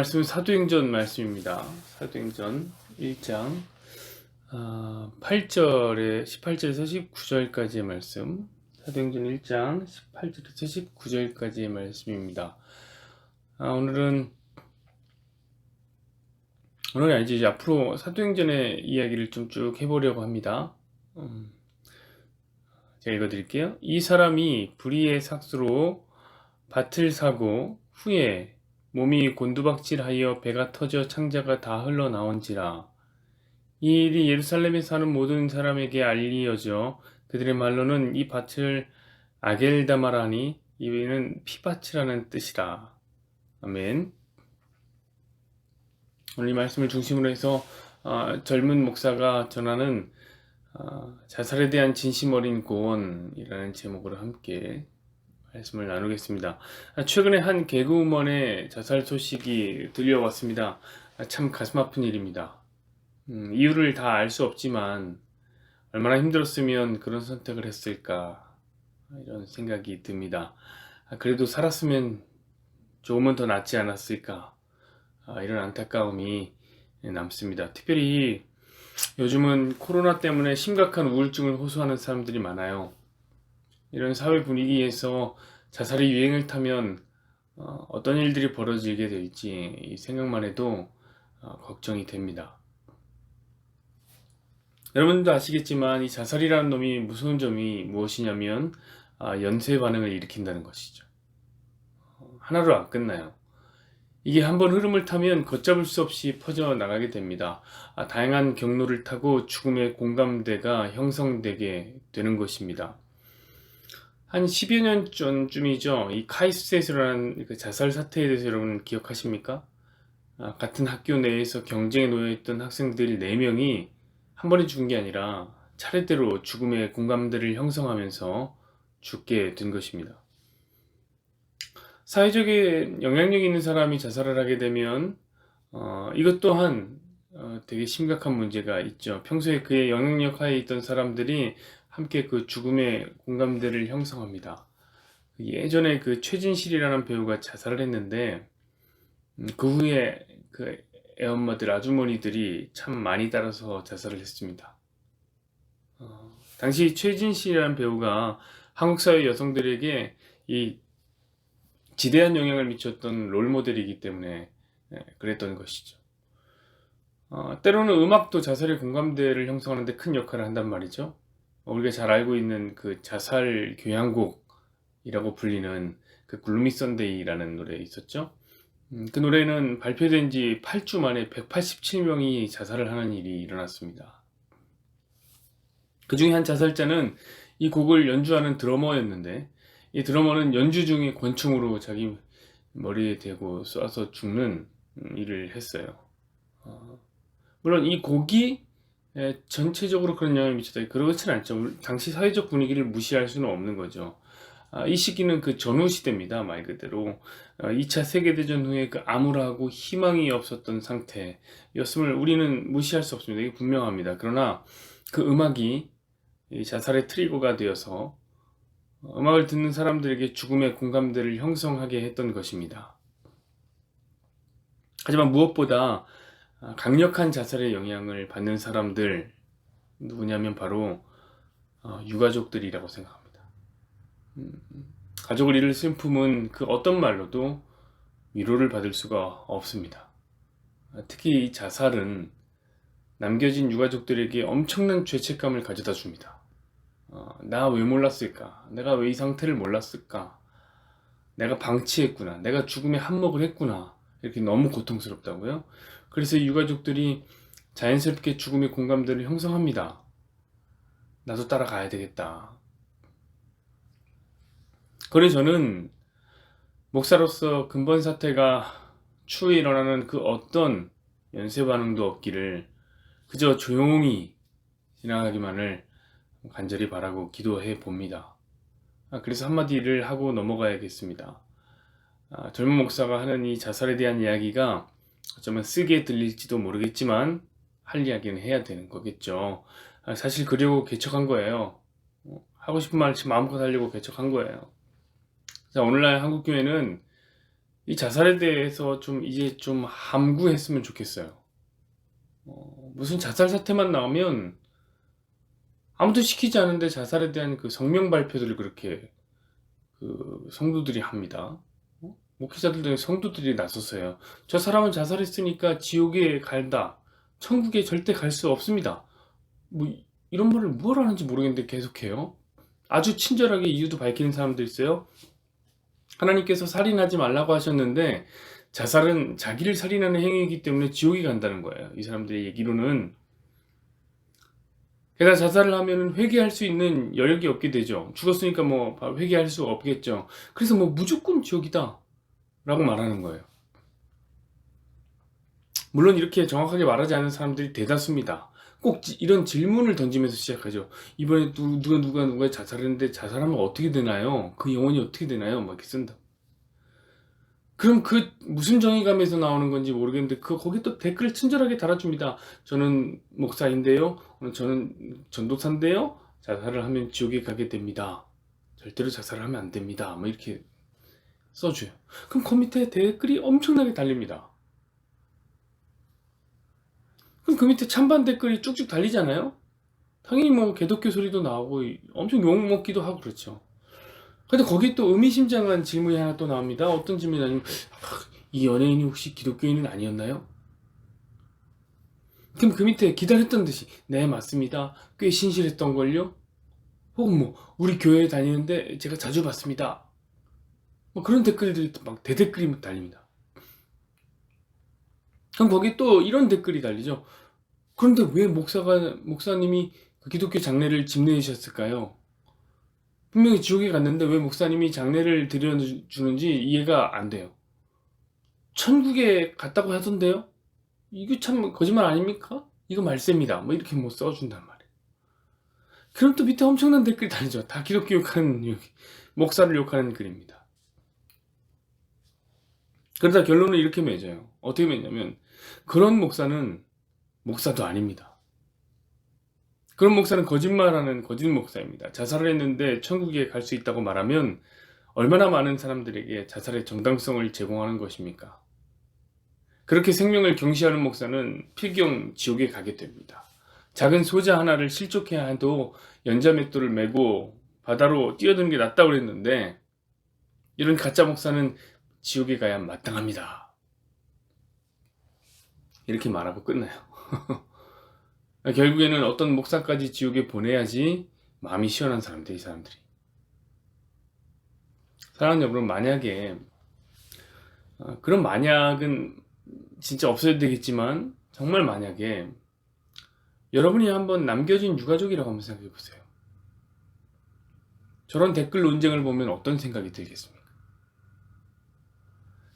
말씀은 사도행전 말씀입니다. 사도행전 1장 8절에 18절에서 19절까지의 말씀. 사도행전 1장 18절에서 19절까지의 말씀입니다. 오늘은 아니지, 이제 앞으로 사도행전의 이야기를 좀 쭉 해보려고 합니다. 제가 읽어드릴게요. 이 사람이 불의의 삭수로 밭을 사고 후에 몸이 곤두박질하여 배가 터져 창자가 다 흘러나온지라. 이 일이 예루살렘에 사는 모든 사람에게 알리어져 그들의 말로는 이 밭을 아겔다마라 하니 이는 피밭이라는 뜻이라. 아멘. 오늘 이 말씀을 중심으로 해서 젊은 목사가 전하는 자살에 대한 진심 어린 고언이라는 제목으로 함께 말씀을 나누겠습니다. 최근에 한 개그우먼의 자살 소식이 들려왔습니다. 참 가슴 아픈 일입니다. 이유를 다 알 수 없지만 얼마나 힘들었으면 그런 선택을 했을까, 이런 생각이 듭니다. 그래도 살았으면 조금은 더 낫지 않았을까, 이런 안타까움이 남습니다. 특별히 요즘은 코로나 때문에 심각한 우울증을 호소하는 사람들이 많아요. 이런 사회 분위기에서 자살이 유행을 타면 어떤 일들이 벌어지게 될지 이 생각만 해도 걱정이 됩니다. 여러분도 아시겠지만 이 자살이라는 놈이 무서운 점이 무엇이냐면 연쇄 반응을 일으킨다는 것이죠. 하나로 안 끝나요. 이게 한번 흐름을 타면 걷잡을 수 없이 퍼져나가게 됩니다. 다양한 경로를 타고 죽음의 공감대가 형성되게 되는 것입니다. 한 10여 년 전쯤이죠. 이 카이스트라는 그 자살 사태에 대해서 여러분 기억하십니까? 같은 학교 내에서 경쟁에 놓여있던 학생들 4명이 한 번에 죽은 게 아니라 차례대로 죽음의 공감대를 형성하면서 죽게 된 것입니다. 사회적인 영향력 있는 사람이 자살을 하게 되면 이것 또한 되게 심각한 문제가 있죠. 평소에 그의 영향력 하에 있던 사람들이 함께 그 죽음의 공감대를 형성합니다. 예전에 그 최진실이라는 배우가 자살을 했는데 그 후에 그 애엄마들, 아주머니들이 참 많이 따라서 자살을 했습니다. 당시 최진실이라는 배우가 한국 사회 여성들에게 이 지대한 영향을 미쳤던 롤모델이기 때문에 그랬던 것이죠. 때로는 음악도 자살의 공감대를 형성하는 데 큰 역할을 한단 말이죠. 우리가 잘 알고 있는 그 자살 교향곡이라고 불리는 그 글루미 선데이라는 노래 있었죠. 그 노래는 발표된 지 8주 만에 187명이 자살을 하는 일이 일어났습니다. 그 중에 한 자살자는 이 곡을 연주하는 드러머였는데 이 드러머는 연주 중에 권총으로 자기 머리에 대고 쏴서 죽는 일을 했어요. 물론 이 곡이 전체적으로 그런 영향을 미쳤다, 그렇지는 않죠. 당시 사회적 분위기를 무시할 수는 없는 거죠. 이 시기는 그 전후 시대입니다. 말 그대로 2차 세계대전 후에 그 암울하고 희망이 없었던 상태였음을 우리는 무시할 수 없습니다. 이게 분명합니다. 그러나 그 음악이 이 자살의 트리거가 되어서 음악을 듣는 사람들에게 죽음의 공감대를 형성하게 했던 것입니다. 하지만 무엇보다 강력한 자살의 영향을 받는 사람들 누구냐면 바로 유가족들이라고 생각합니다. 가족을 잃을 슬픔은 그 어떤 말로도 위로를 받을 수가 없습니다. 특히 이 자살은 남겨진 유가족들에게 엄청난 죄책감을 가져다 줍니다. 나 왜 몰랐을까? 내가 왜 이 상태를 몰랐을까? 내가 방치했구나. 내가 죽음에 한몫을 했구나. 이렇게 너무 고통스럽다고요. 그래서 유가족들이 자연스럽게 죽음의 공감대를 형성합니다. 나도 따라가야 되겠다. 그래서 저는 목사로서 근본 사태가 추후에 일어나는 그 어떤 연쇄 반응도 없기를 그저 조용히 지나가기만을 간절히 바라고 기도해 봅니다. 그래서 한마디를 하고 넘어가야겠습니다. 젊은 목사가 하는 이 자살에 대한 이야기가 어쩌면 쓰게 들릴지도 모르겠지만 할 이야기는 해야 되는 거겠죠. 사실 그려고 개척한 거예요. 하고 싶은 말 마음껏 하려고 개척한 거예요. 자, 오늘날 한국교회는 이 자살에 대해서 좀 이제 좀 함구했으면 좋겠어요. 무슨 자살 사태만 나오면 아무도 시키지 않은데 자살에 대한 그 성명 발표들을 그렇게 그 성도들이 합니다. 목회자들 등 성도들이 나서서요. 저 사람은 자살했으니까 지옥에 간다. 천국에 절대 갈 수 없습니다. 뭐 이런 말을 뭘 하는지 모르겠는데 계속해요. 아주 친절하게 이유도 밝히는 사람도 있어요. 하나님께서 살인하지 말라고 하셨는데 자살은 자기를 살인하는 행위이기 때문에 지옥에 간다는 거예요. 이 사람들의 얘기로는. 게다가 자살을 하면 회개할 수 있는 여력이 없게 되죠. 죽었으니까 뭐 회개할 수 없겠죠. 그래서 뭐 무조건 지옥이다 라고 말하는 거예요. 물론 이렇게 정확하게 말하지 않는 사람들이 대다수입니다. 꼭 이런 질문을 던지면서 시작하죠. 이번에 누가 자살했는데 자살하면 어떻게 되나요? 그 영혼이 어떻게 되나요? 막 이렇게 쓴다. 그럼 그 무슨 정의감에서 나오는 건지 모르겠는데 거기 또 댓글을 친절하게 달아줍니다. 저는 목사인데요. 저는 전도사인데요. 자살을 하면 지옥에 가게 됩니다. 절대로 자살을 하면 안 됩니다. 뭐 이렇게 써줘요. 그럼 그 밑에 댓글이 엄청나게 달립니다. 그럼 그 밑에 찬반 댓글이 쭉쭉 달리잖아요. 당연히 뭐 개독교 소리도 나오고 엄청 욕먹기도 하고 그렇죠. 근데 거기 또 의미심장한 질문이 하나 또 나옵니다. 어떤 질문이냐면 이 연예인이 혹시 기독교인은 아니었나요? 그럼 그 밑에 기다렸던 듯이 네 맞습니다. 꽤 신실했던걸요? 혹은 뭐 우리 교회에 다니는데 제가 자주 봤습니다. 뭐 그런 댓글들이 막 대댓글이 달립니다. 그럼 거기 또 이런 댓글이 달리죠. 그런데 왜 목사님이 그 기독교 장례를 집례하셨을까요? 분명히 지옥에 갔는데 왜 목사님이 장례를 드려주는지 이해가 안 돼요. 천국에 갔다고 하던데요? 이거 참 거짓말 아닙니까? 이거 말씀입니다. 뭐 이렇게 뭐 써준단 말이에요. 그럼 또 밑에 엄청난 댓글이 달리죠. 다 기독교 욕하는, 목사를 욕하는 글입니다. 그러다 결론을 이렇게 맺어요. 어떻게 맺냐면 그런 목사는 목사도 아닙니다. 그런 목사는 거짓말하는 거짓 목사입니다. 자살을 했는데 천국에 갈 수 있다고 말하면 얼마나 많은 사람들에게 자살의 정당성을 제공하는 것입니까? 그렇게 생명을 경시하는 목사는 필경 지옥에 가게 됩니다. 작은 소자 하나를 실족해야 해도 연자맷돌을 메고 바다로 뛰어드는 게 낫다고 그랬는데 이런 가짜 목사는 지옥에 가야 마땅합니다. 이렇게 말하고 끝나요. 결국에는 어떤 목사까지 지옥에 보내야지 마음이 시원한 사람들, 이 사람들이. 사랑하는 여러분, 만약에 그런 만약은 진짜 없어야 되겠지만 정말 만약에 여러분이 한번 남겨진 유가족이라고 한번 생각해 보세요. 저런 댓글 논쟁을 보면 어떤 생각이 들겠습니까?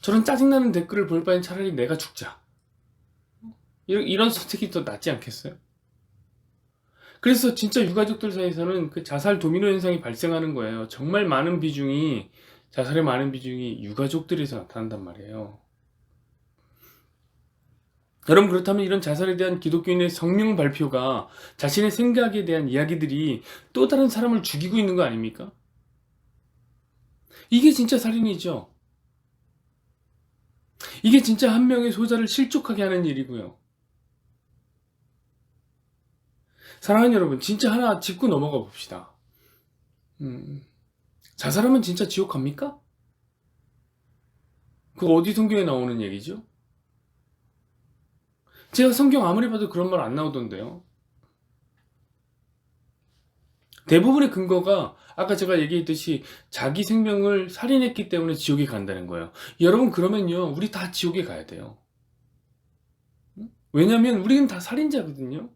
저런 짜증나는 댓글을 볼 바엔 차라리 내가 죽자. 이런 선택이 더 낫지 않겠어요? 그래서 진짜 유가족들 사이에서는 그 자살 도미노 현상이 발생하는 거예요. 정말 많은 비중이, 자살의 많은 비중이 유가족들에서 나타난단 말이에요. 여러분, 그렇다면 이런 자살에 대한 기독교인의 성명 발표가 자신의 생각에 대한 이야기들이 또 다른 사람을 죽이고 있는 거 아닙니까? 이게 진짜 살인이죠. 이게 진짜 한 명의 소자를 실족하게 하는 일이고요. 사랑하는 여러분, 진짜 하나 짚고 넘어가 봅시다. 자살하면 진짜 지옥 갑니까? 그거 어디 성경에 나오는 얘기죠? 제가 성경 아무리 봐도 그런 말 안 나오던데요. 대부분의 근거가 아까 제가 얘기했듯이 자기 생명을 살인했기 때문에 지옥에 간다는 거예요. 여러분, 그러면요, 우리 다 지옥에 가야 돼요. 왜냐면 우리는 다 살인자거든요.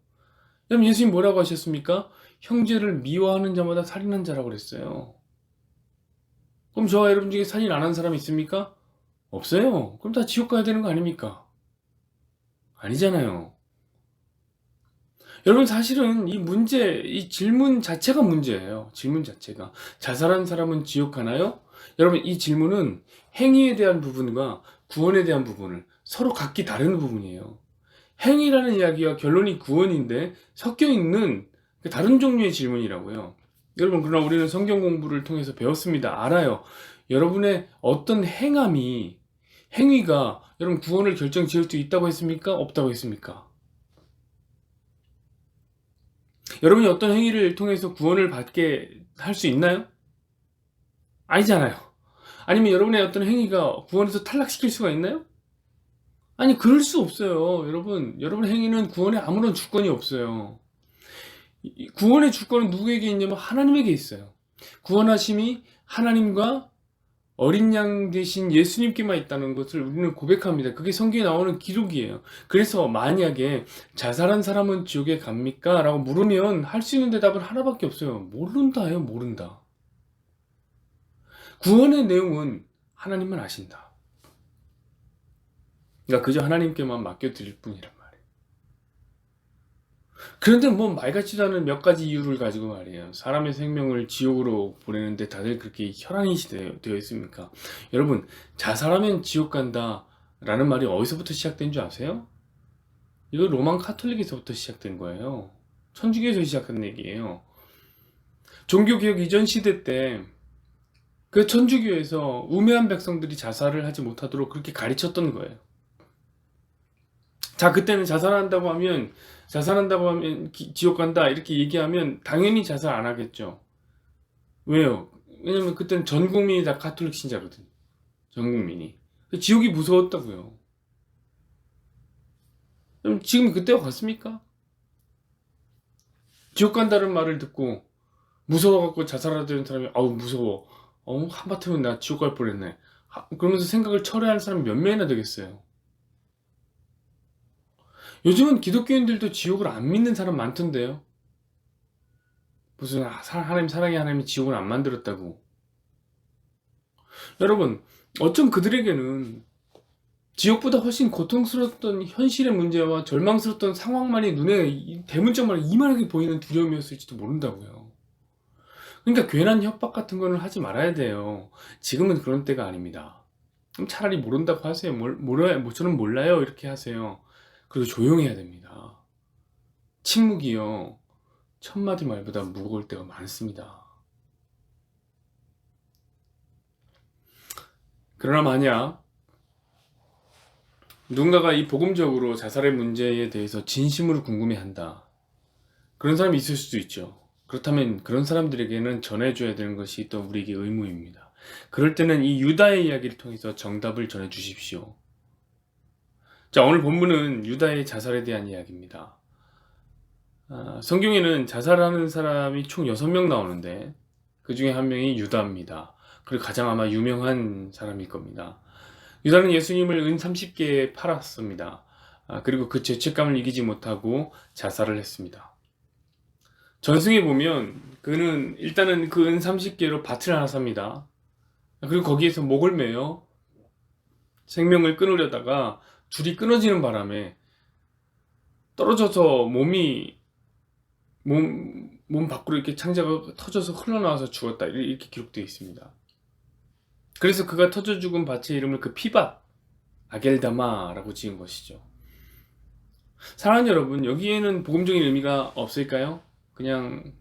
여러분, 예수님 뭐라고 하셨습니까? 형제를 미워하는 자마다 살인한 자라고 그랬어요. 그럼 저와 여러분 중에 살인 안 한 사람 있습니까? 없어요. 그럼 다 지옥 가야 되는 거 아닙니까? 아니잖아요. 여러분, 사실은 이 질문 자체가 문제예요. 질문 자체가. 자살한 사람은 지옥 가나요? 여러분, 이 질문은 행위에 대한 부분과 구원에 대한 부분을 서로 각기 다른 부분이에요. 행위라는 이야기와 결론이 구원인데 섞여 있는 다른 종류의 질문이라고요. 여러분, 그러나 우리는 성경 공부를 통해서 배웠습니다. 알아요. 여러분의 어떤 행함이 행위가 여러분 구원을 결정 지을 수 있다고 했습니까? 없다고 했습니까? 여러분이 어떤 행위를 통해서 구원을 받게 할 수 있나요? 아니잖아요. 아니면 여러분의 어떤 행위가 구원에서 탈락시킬 수가 있나요? 아니, 그럴 수 없어요. 여러분의 행위는 구원에 아무런 주권이 없어요. 구원의 주권은 누구에게 있냐면 하나님에게 있어요. 구원하심이 하나님과 어린 양 대신 예수님께만 있다는 것을 우리는 고백합니다. 그게 성경에 나오는 기록이에요. 그래서 만약에 자살한 사람은 지옥에 갑니까? 라고 물으면 할 수 있는 대답은 하나밖에 없어요. 모른다예요. 모른다. 구원의 내용은 하나님만 아신다. 그러니까 그저 하나님께만 맡겨드릴 뿐이란 말이에요. 그런데 뭐 말 같지도 않은 몇 가지 이유를 가지고 말이에요. 사람의 생명을 지옥으로 보내는데 다들 그렇게 혈안이 되어 있습니까? 여러분, 자살하면 지옥 간다 라는 말이 어디서부터 시작된 줄 아세요? 이거 로만 카톨릭에서부터 시작된 거예요. 천주교에서 시작한 얘기예요. 종교개혁 이전 시대 때 그 천주교에서 우매한 백성들이 자살을 하지 못하도록 그렇게 가르쳤던 거예요. 자, 그때는 자살한다고 하면 지옥 간다 이렇게 얘기하면 당연히 자살 안 하겠죠. 왜요? 왜냐면 그때는 전 국민이 다 가톨릭 신자거든. 전 국민이. 지옥이 무서웠다고요. 그럼 지금 그때와 같습니까? 지옥 간다는 말을 듣고 무서워갖고 자살하려는 사람이 아우 무서워. 한바탕은 나 지옥 갈 뻔했네. 그러면서 생각을 철회하는 사람이 몇 명이나 되겠어요. 요즘은 기독교인들도 지옥을 안 믿는 사람 많던데요. 무슨 하나님 사랑의 하나님이 지옥을 안 만들었다고. 여러분, 어쩜 그들에게는 지옥보다 훨씬 고통스러웠던 현실의 문제와 절망스러웠던 상황만이 눈에 대문짝만 이만하게 보이는 두려움이었을지도 모른다고요. 그러니까 괜한 협박 같은 거는 하지 말아야 돼요. 지금은 그런 때가 아닙니다. 그럼 차라리 모른다고 하세요. 저는 몰라요. 이렇게 하세요. 그리고 조용해야 됩니다. 침묵이요. 천마디 말보다 무거울 때가 많습니다. 그러나 만약 누군가가 이 복음적으로 자살의 문제에 대해서 진심으로 궁금해한다. 그런 사람이 있을 수도 있죠. 그렇다면 그런 사람들에게는 전해줘야 되는 것이 또 우리에게 의무입니다. 그럴 때는 이 유다의 이야기를 통해서 정답을 전해주십시오. 자, 오늘 본문은 유다의 자살에 대한 이야기입니다. 성경에는 자살하는 사람이 총 6명 나오는데 그 중에 한 명이 유다입니다. 그리고 가장 아마 유명한 사람일 겁니다. 유다는 예수님을 은 30개에 팔았습니다. 그리고 그 죄책감을 이기지 못하고 자살을 했습니다. 전승에 보면 그는 일단은 그 은 30개로 밭을 하나 삽니다. 그리고 거기에서 목을 매어 생명을 끊으려다가 줄이 끊어지는 바람에 떨어져서 몸 밖으로 이렇게 창자가 터져서 흘러나와서 죽었다. 이렇게 기록되어 있습니다. 그래서 그가 터져 죽은 밭의 이름을 그 피밭 아겔다마라고 지은 것이죠. 사랑하는 여러분, 여기에는 복음적인 의미가 없을까요? 그냥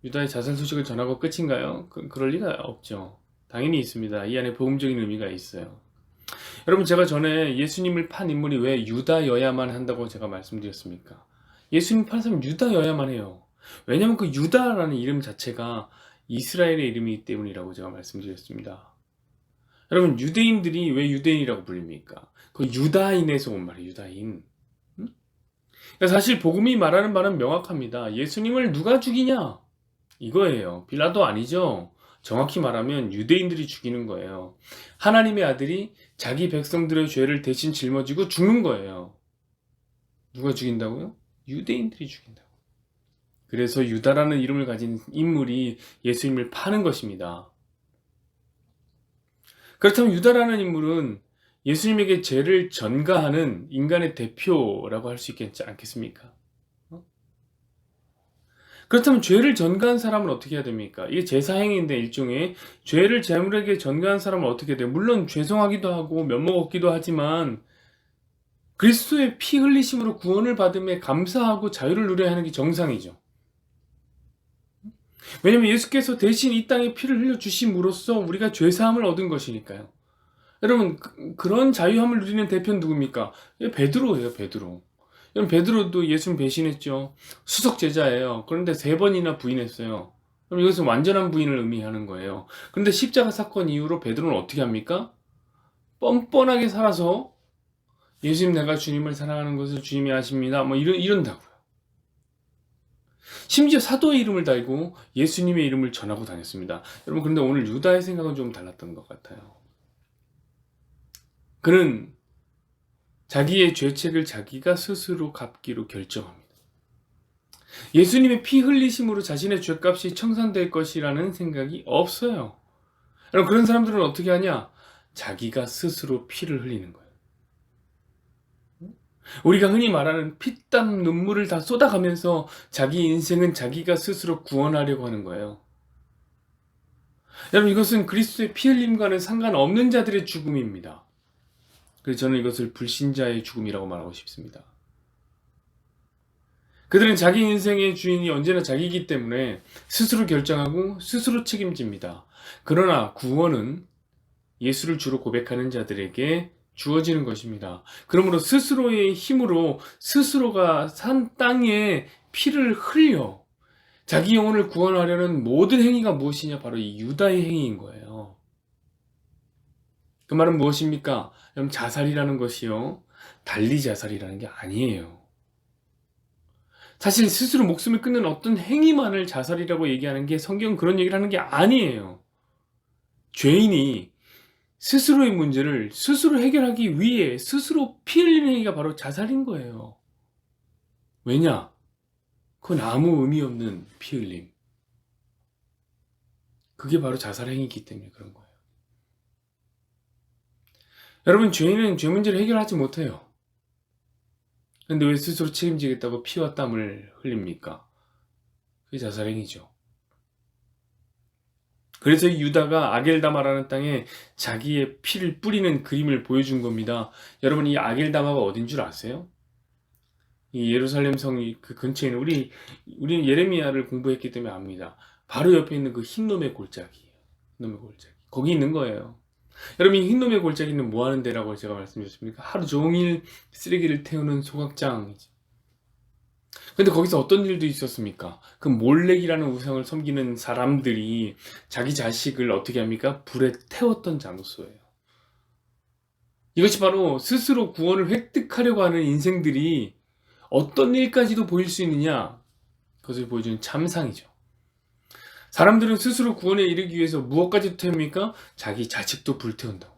유다의 자살 소식을 전하고 끝인가요? 그럴 리가 없죠. 당연히 있습니다. 이 안에 복음적인 의미가 있어요. 여러분, 제가 전에 예수님을 판 인물이 왜 유다여야만 한다고 제가 말씀드렸습니까? 예수님 판 사람은 유다여야만 해요. 왜냐하면 그 유다라는 이름 자체가 이스라엘의 이름이기 때문이라고 제가 말씀드렸습니다. 여러분, 유대인들이 왜 유대인이라고 불립니까? 그 유다인에서 온 말이에요. 유다인. 그러니까 사실 복음이 말하는 바는 명확합니다. 예수님을 누가 죽이냐? 이거예요. 빌라도 아니죠. 정확히 말하면 유대인들이 죽이는 거예요. 하나님의 아들이 자기 백성들의 죄를 대신 짊어지고 죽는 거예요. 누가 죽인다고요? 유대인들이 죽인다고. 그래서 유다라는 이름을 가진 인물이 예수님을 파는 것입니다. 그렇다면 유다라는 인물은 예수님에게 죄를 전가하는 인간의 대표라고 할 수 있겠지 않겠습니까? 그렇다면 죄를 전가한 사람은 어떻게 해야 됩니까? 이게 제사행위인데 일종의 죄를 재물에게 전가한 사람은 어떻게 돼요? 물론 죄송하기도 하고 면목 얻기도 하지만 그리스도의 피 흘리심으로 구원을 받음에 감사하고 자유를 누려야 하는 게 정상이죠. 왜냐하면 예수께서 대신 이 땅에 피를 흘려주심으로써 우리가 죄사함을 얻은 것이니까요. 여러분 그런 자유함을 누리는 대표는 누굽니까? 베드로예요. 베드로. 여러분 베드로도 예수님 배신했죠. 수석 제자예요. 그런데 3번이나 부인했어요. 그럼 이것은 완전한 부인을 의미하는 거예요. 그런데 십자가 사건 이후로 베드로는 어떻게 합니까? 뻔뻔하게 살아서 예수님, 내가 주님을 사랑하는 것을 주님이 아십니다. 뭐 이런다고요. 심지어 사도의 이름을 달고 예수님의 이름을 전하고 다녔습니다. 여러분, 그런데 오늘 유다의 생각은 좀 달랐던 것 같아요. 그는 자기의 죄책을 자기가 스스로 갚기로 결정합니다. 예수님의 피 흘리심으로 자신의 죄값이 청산될 것이라는 생각이 없어요. 여러분, 그런 사람들은 어떻게 하냐? 자기가 스스로 피를 흘리는 거예요. 우리가 흔히 말하는 피땀 눈물을 다 쏟아가면서 자기 인생은 자기가 스스로 구원하려고 하는 거예요. 여러분, 이것은 그리스도의 피 흘림과는 상관없는 자들의 죽음입니다. 그래서 저는 이것을 불신자의 죽음이라고 말하고 싶습니다. 그들은 자기 인생의 주인이 언제나 자기이기 때문에 스스로 결정하고 스스로 책임집니다. 그러나 구원은 예수를 주로 고백하는 자들에게 주어지는 것입니다. 그러므로 스스로의 힘으로 스스로가 산 땅에 피를 흘려 자기 영혼을 구원하려는 모든 행위가 무엇이냐? 바로 이 유다의 행위인 거예요. 그 말은 무엇입니까? 여러분, 자살이라는 것이요, 달리 자살이라는 게 아니에요. 사실 스스로 목숨을 끊는 어떤 행위만을 자살이라고 얘기하는 게, 성경은 그런 얘기를 하는 게 아니에요. 죄인이 스스로의 문제를 스스로 해결하기 위해 스스로 피 흘리는 행위가 바로 자살인 거예요. 왜냐? 그건 아무 의미 없는 피 흘림. 그게 바로 자살 행위이기 때문에 그런 거예요. 여러분, 죄인은 죄 문제를 해결하지 못해요. 근데 왜 스스로 책임지겠다고 피와 땀을 흘립니까? 그게 자살 행위죠. 그래서 유다가 아겔다마라는 땅에 자기의 피를 뿌리는 그림을 보여준 겁니다. 여러분, 이 아겔다마가 어딘 줄 아세요? 이 예루살렘 성이 그 근처에 있는, 우리는 예레미야를 공부했기 때문에 압니다. 바로 옆에 있는 그 흰놈의 골짜기예요. 흰놈의 골짜기. 거기 있는 거예요. 여러분, 이 흰놈의 골짜기는 뭐 하는 데라고 제가 말씀드렸습니까? 하루 종일 쓰레기를 태우는 소각장이죠. 근데 거기서 어떤 일도 있었습니까? 그 몰렉이라는 우상을 섬기는 사람들이 자기 자식을 어떻게 합니까? 불에 태웠던 장소예요. 이것이 바로 스스로 구원을 획득하려고 하는 인생들이 어떤 일까지도 보일 수 있느냐? 그것을 보여주는 참상이죠. 사람들은 스스로 구원에 이르기 위해서 무엇까지 태웁니까? 자기 자식도 불태운다고.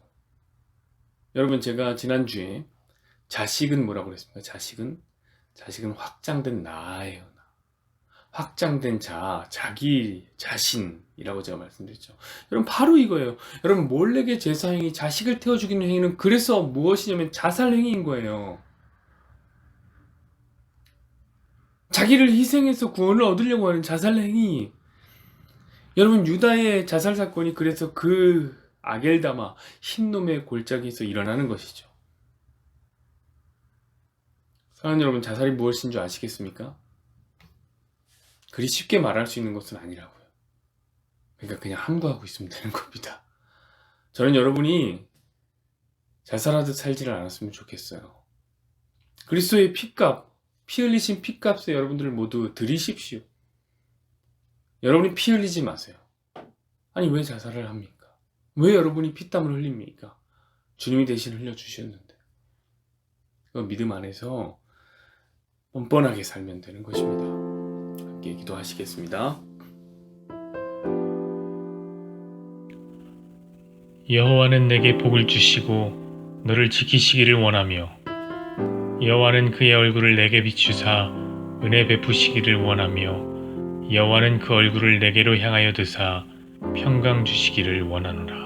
여러분, 제가 지난주에 자식은 뭐라고 그랬습니까? 자식은 확장된 나예요. 확장된 자기 자신이라고 제가 말씀드렸죠. 여러분, 바로 이거예요. 여러분, 몰렉의 제사행위, 자식을 태워 죽이는 행위는 그래서 무엇이냐면 자살 행위인 거예요. 자기를 희생해서 구원을 얻으려고 하는 자살 행위. 여러분, 유다의 자살 사건이 그래서 그 아겔다마, 흰놈의 골짜기에서 일어나는 것이죠. 사랑하는 여러분, 자살이 무엇인 줄 아시겠습니까? 그리 쉽게 말할 수 있는 것은 아니라고요. 그러니까 그냥 함구하고 있으면 되는 겁니다. 저는 여러분이 자살하듯 살지를 않았으면 좋겠어요. 그리스도의 피값, 피 흘리신 피값에 여러분들을 모두 드리십시오. 여러분이 피 흘리지 마세요. 아니, 왜 자살을 합니까? 왜 여러분이 피땀을 흘립니까? 주님이 대신 흘려주셨는데. 그 믿음 안에서 뻔뻔하게 살면 되는 것입니다. 함께 기도하시겠습니다. 여호와는 내게 복을 주시고 너를 지키시기를 원하며 여호와는 그의 얼굴을 내게 비추사 은혜 베푸시기를 원하며 여호와는 그 얼굴을 내게로 향하여 드사 평강 주시기를 원하노라.